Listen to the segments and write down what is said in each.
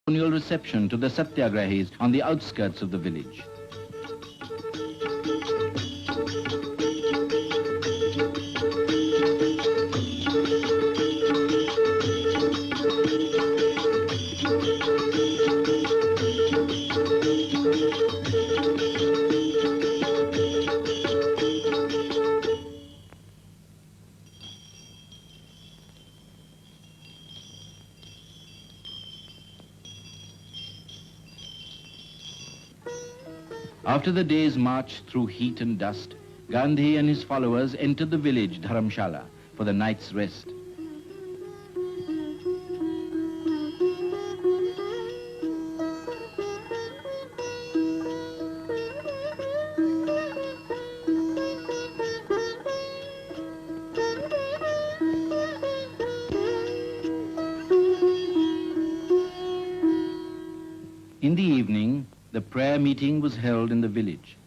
ceremonial reception to the Satyagrahis on the outskirts of the village. After the day's march through heat and dust, Gandhi and his followers entered the village Dharamshala for the night's rest. In the evening, the prayer meeting was held in the village.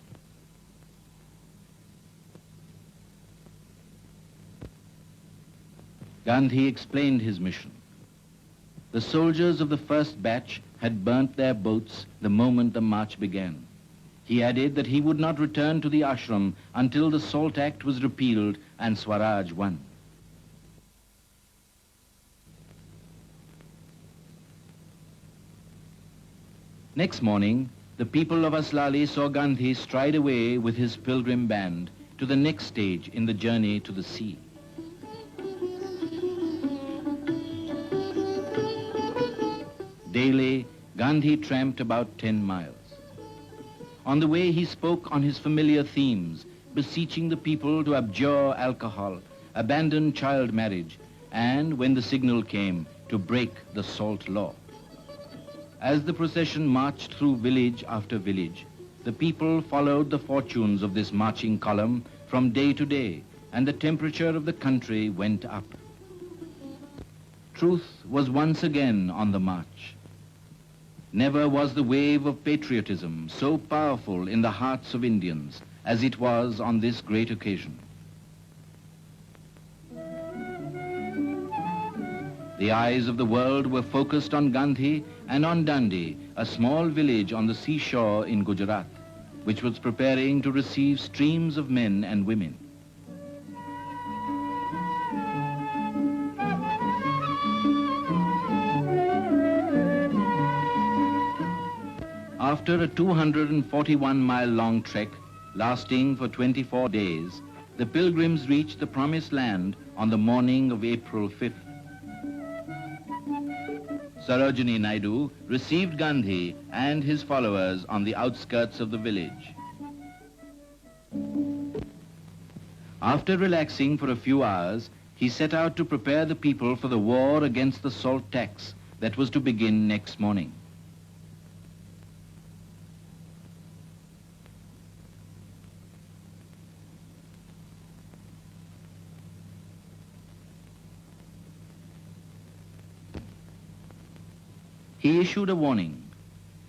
Gandhi explained his mission. The soldiers of the first batch had burnt their boats the moment the march began. He added that he would not return to the ashram until the Salt Act was repealed and Swaraj won. Next morning, the people of Aslali saw Gandhi stride away with his pilgrim band to the next stage in the journey to the sea. Daily, Gandhi tramped about 10 miles. On the way, he spoke on his familiar themes, beseeching the people to abjure alcohol, abandon child marriage, and, when the signal came, to break the salt law. As the procession marched through village after village, the people followed the fortunes of this marching column from day to day, and the temperature of the country went up. Truth was once again on the march. Never was the wave of patriotism so powerful in the hearts of Indians as it was on this great occasion. The eyes of the world were focused on Gandhi and on Dandi, a small village on the seashore in Gujarat, which was preparing to receive streams of men and women. After a 241-mile-long trek lasting for 24 days, the pilgrims reached the promised land on the morning of April 5th. Sarojini Naidu received Gandhi and his followers on the outskirts of the village. After relaxing for a few hours, he set out to prepare the people for the war against the salt tax that was to begin next morning. He issued a warning.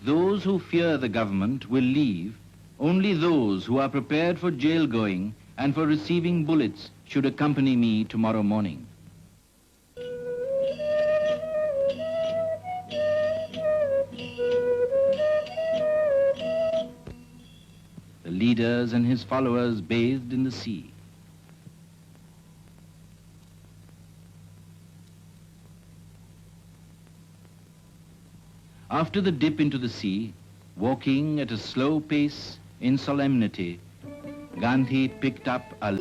Those who fear the government will leave. Only those who are prepared for jail going and for receiving bullets should accompany me tomorrow morning. The leaders and his followers bathed in the sea. After the dip into the sea, walking at a slow pace in solemnity, Gandhi picked up a